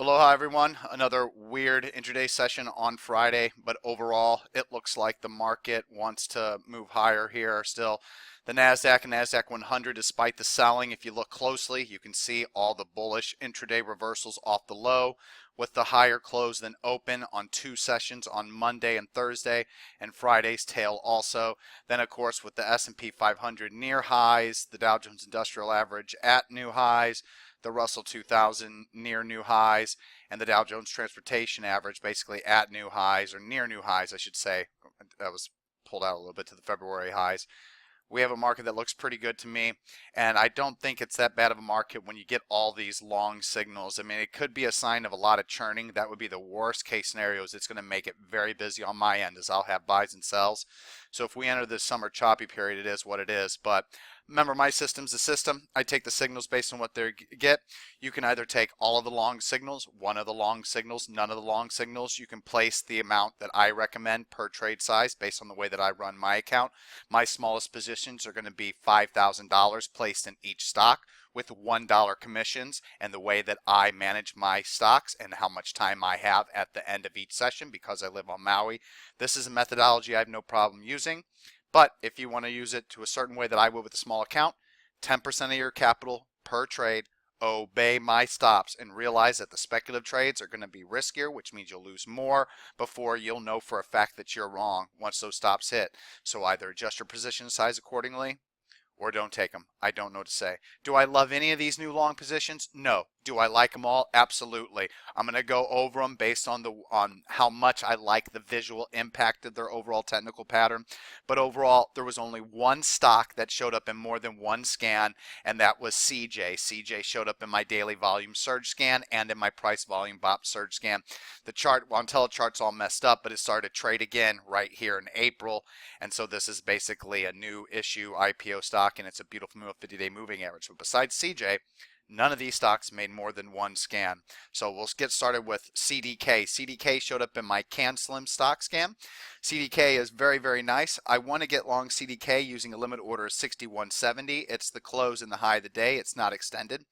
Aloha everyone. Another weird intraday session on Friday, but overall it looks like the market wants to move higher here still. The NASDAQ and NASDAQ 100, despite the selling, if you look closely, you can see all the bullish intraday reversals off the low with the higher close than open on two sessions on Monday and Thursday, and Friday's tail also. Then of course with the S&P 500 near highs, the Dow Jones Industrial Average at new highs, the Russell 2000 near new highs, and the Dow Jones Transportation Average basically at new highs, or near new highs I should say. That was pulled out a little bit to the February highs. We have a market that looks pretty good to me, and I don't think it's that bad of a market when you get all these long signals. I mean, it could be a sign of a lot of churning. That would be the worst case scenario. Is it's going to make it very busy on my end, as I'll have buys and sells. So if we enter this summer choppy period, it is what it is. But remember, my system's a system. I take the signals based on what they get. You can either take all of the long signals, one of the long signals, none of the long signals. You can place the amount that I recommend per trade size based on the way that I run my account. My smallest positions are going to be $5,000 placed in each stock with $1 commissions, and the way that I manage my stocks and how much time I have at the end of each session, because I live on Maui. This is a methodology I have no problem using. But if you want to use it to a certain way that I would with a small account, 10% of your capital per trade, obey my stops, and realize that the speculative trades are going to be riskier, which means you'll lose more before you'll know for a fact that you're wrong once those stops hit. So either adjust your position size accordingly or don't take them. I don't know what to say. Do I love any of these new long positions? No. Do I like them all? Absolutely. I'm going to go over them based on how much I like the visual impact of their overall technical pattern. But overall, there was only one stock that showed up in more than one scan, and that was CJ. CJ showed up in my daily volume surge scan and in my price volume BOP surge scan. The chart, well, IntelliChart's all messed up, but it started to trade again right here in April. And so this is basically a new issue IPO stock, and it's a beautiful 50-day moving average. But besides CJ, none of these stocks made more than one scan. So we'll get started with CDK. CDK showed up in my CanSlim stock scan. CDK is very, very nice. I want to get long CDK using a limit order of 61.70. It's the close and the high of the day. It's not extended.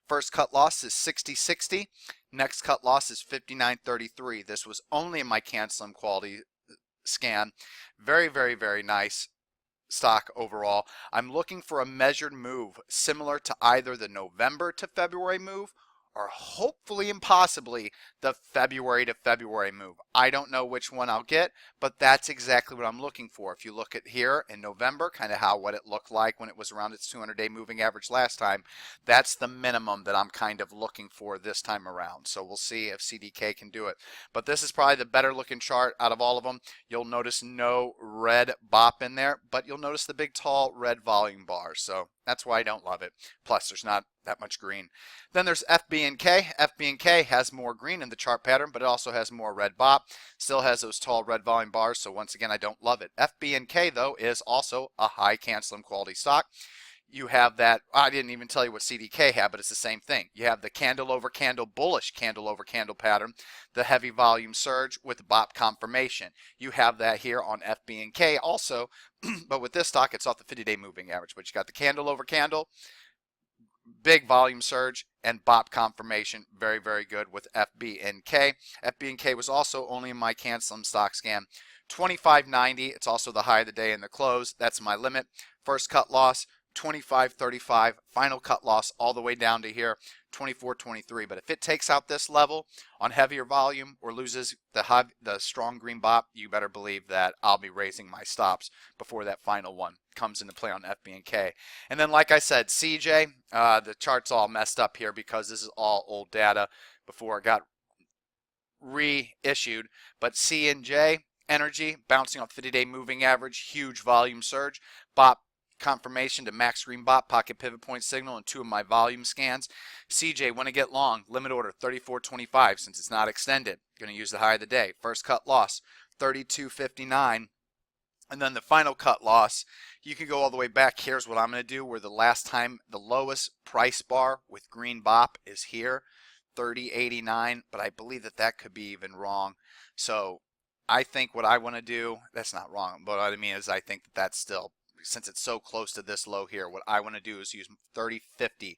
First cut loss is 60.60. Next cut loss is 59.33. This was only in my CanSlim quality scan. Very, very, very nice stock overall. I'm looking for a measured move similar to either the November to February move, or hopefully and possibly the February to February move. I don't know which one I'll get, but that's exactly what I'm looking for. If you look at here in November, kind of what it looked like when it was around its 200-day moving average last time, that's the minimum that I'm kind of looking for this time around. So we'll see if CDK can do it. But this is probably the better looking chart out of all of them. You'll notice no red BOP in there, but you'll notice the big tall red volume bar. So that's why I don't love it. Plus, there's not that much green. Then there's FBNK. FBNK has more green in the chart pattern, but it also has more red BOP. Still has those tall red volume bars, so once again, I don't love it. FBNK, though, is also a high CanSlim quality stock. You have that, I didn't even tell you what CDK had, but it's the same thing. You have the candle over candle, bullish candle over candle pattern, the heavy volume surge with BOP confirmation. You have that here on FBNK also, but with this stock, it's off the 50-day moving average. But you got the candle over candle, big volume surge, and BOP confirmation. Very, very good with FBNK. FBNK was also only in my CanSlim stock scan. 25.90. It's also the high of the day and the close. That's my limit. First cut loss, 25.35. Final cut loss all the way down to here, 24.23. But if it takes out this level on heavier volume or loses the strong green BOP, you better believe that I'll be raising my stops before that final one comes into play on FBNK. And then, like I said, CJ, the chart's all messed up here because this is all old data before it got reissued. But CNJ Energy bouncing off 50-day moving average, huge volume surge, BOP confirmation to max green BOP, pocket pivot point signal, and two of my volume scans. CJ, want to get long, limit order 34.25 since it's not extended. Going to use the high of the day. First cut loss 32.59. And then the final cut loss, you can go all the way back. Here's what I'm going to do, where the last time the lowest price bar with green BOP is here, 30.89, but I believe that could be even wrong. So I think what I want to do, that's not wrong, but what I mean is I think that's still, since it's so close to this low here, what I want to do is use 30.50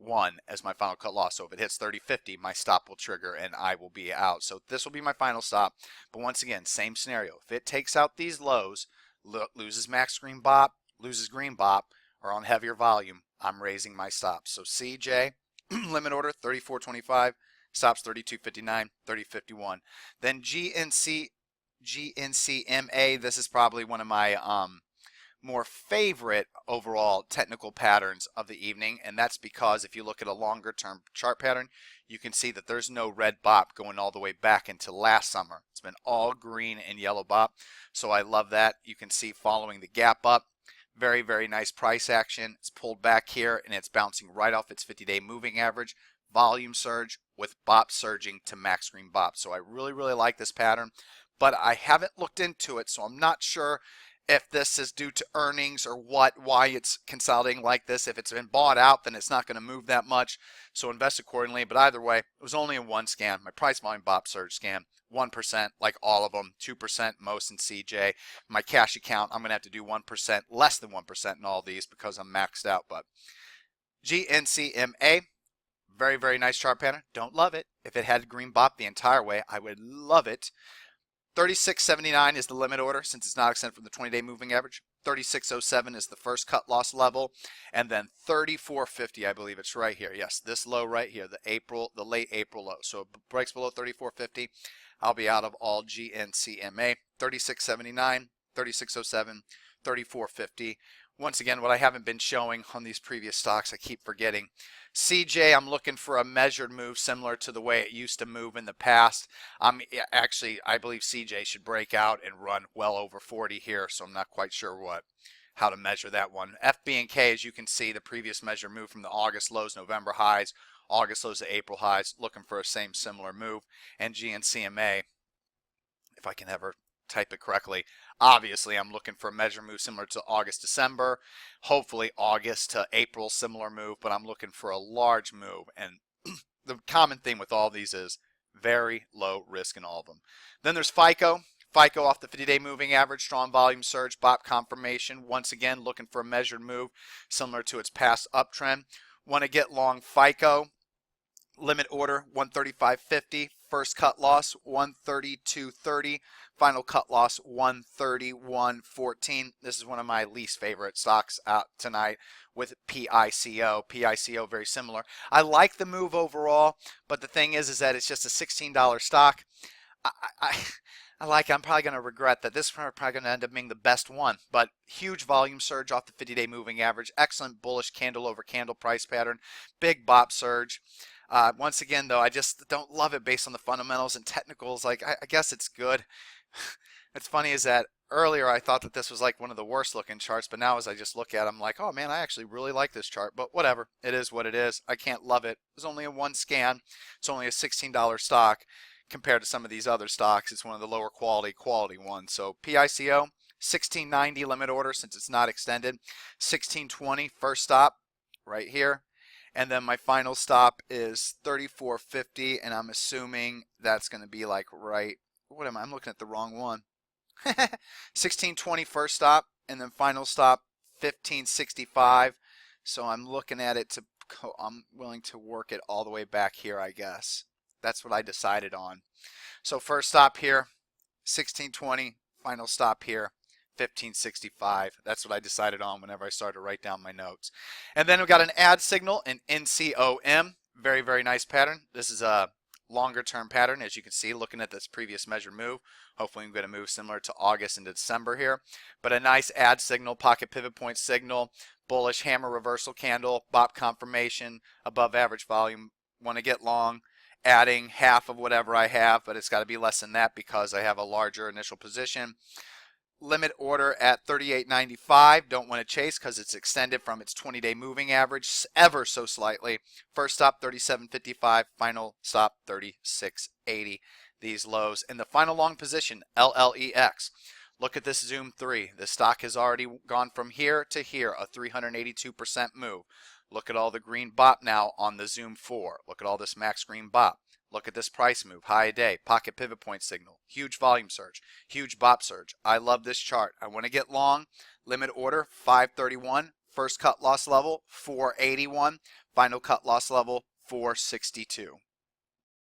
30.1 as my final cut loss. So if it hits 30.50, my stop will trigger and I will be out. So this will be my final stop. But once again, same scenario. If it takes out these lows, loses max green bop, loses green bop, or on heavier volume, I'm raising my stops. So CJ, limit order 34.25, stops 32.59, 30.51. Then GNCMA, this is probably one of my more favorite overall technical patterns of the evening, and that's because if you look at a longer term chart pattern, you can see that there's no red bop going all the way back into last summer. It's been all green and yellow bop, so I love that. You can see following the gap up, very, very nice price action. It's pulled back here and it's bouncing right off its 50-day moving average. Volume surge with bop surging to max green bop. So I really, really like this pattern, but I haven't looked into it, so I'm not sure if this is due to earnings or why it's consolidating like this. If it's been bought out, then it's not going to move that much, so invest accordingly. But either way, it was only a one scan. My price volume bop surge scan, 1% like all of them, 2% most in CJ. My cash account, I'm going to have to do 1%, less than 1% in all these because I'm maxed out. But GNCMA, very, very nice chart pattern. Don't love it. If it had green bop the entire way, I would love it. 36.79 is the limit order since it's not extended from the 20-day moving average. 36.07 is the first cut loss level, and then 34.50, I believe it's right here. Yes, this low right here, the late April low. So it breaks below 34.50, I'll be out of all GNCMA. 36.79, 36.07, 34.50. Once again, what I haven't been showing on these previous stocks, I keep forgetting. CJ, I'm looking for a measured move similar to the way it used to move in the past. Actually, I believe CJ should break out and run well over 40 here, so I'm not quite sure how to measure that one. FB&K, as you can see, the previous measure move from the August lows, November highs, August lows to April highs, looking for a same similar move. And GNCMA, if I can ever type it correctly, obviously I'm looking for a measure move similar to August, December, hopefully August to April, similar move, but I'm looking for a large move. And the common theme with all these is very low risk in all of them. Then there's FICO. FICO off the 50-day moving average, strong volume surge, bop confirmation. Once again, looking for a measured move similar to its past uptrend. Want to get long FICO. Limit order 135.50, first cut loss 132.30, final cut loss 131.14. This is one of my least favorite stocks out tonight with PICO. PICO very similar. I like the move overall, but the thing is that it's just a $16 stock. I'm probably going to regret that. This is probably going to end up being the best one, but huge volume surge off the 50-day moving average, excellent bullish candle over candle price pattern, big bop surge. Once again, though, I just don't love it based on the fundamentals and technicals. Like, I guess it's good. It's funny is that earlier I thought that this was like one of the worst looking charts, but now as I just look at it, I'm like, oh man, I actually really like this chart. But whatever, it is what it is. I can't love it. It's only a one scan. It's only a $16 stock compared to some of these other stocks. It's one of the lower quality ones. So PICO, 1690 limit order since it's not extended. 1620 first stop right here. And then my final stop is 34.50, and I'm assuming that's going to be like right. What am I? I'm looking at the wrong one. 16.20 first stop, and then final stop 15.65. So I'm looking at it to. I'm willing to work it all the way back here, I guess. That's what I decided on. So first stop here, 16.20. Final stop here, 15.65. That's what I decided on whenever I started to write down my notes. And then we've got an ad signal, an NCOM. Very, very nice pattern. This is a longer term pattern, as you can see, looking at this previous measured move. Hopefully I'm going to move similar to August into December here. But a nice ad signal, pocket pivot point signal, bullish hammer reversal candle, bop confirmation, above average volume. Want to get long, adding half of whatever I have, but it's got to be less than that because I have a larger initial position. Limit order at 38.95. Don't want to chase because it's extended from its 20-day moving average ever so slightly. First stop 37.55. Final stop 36.80. These lows. In the final long position, LLEX. Look at this Zoom 3. The stock has already gone from here to here, a 382% move. Look at all the green bop now on the Zoom 4. Look at all this max green bop. Look at this price move, high a day, pocket pivot point signal, huge volume surge, huge bop surge. I love this chart. I want to get long. Limit order 531. First cut loss level 481. Final cut loss level 462.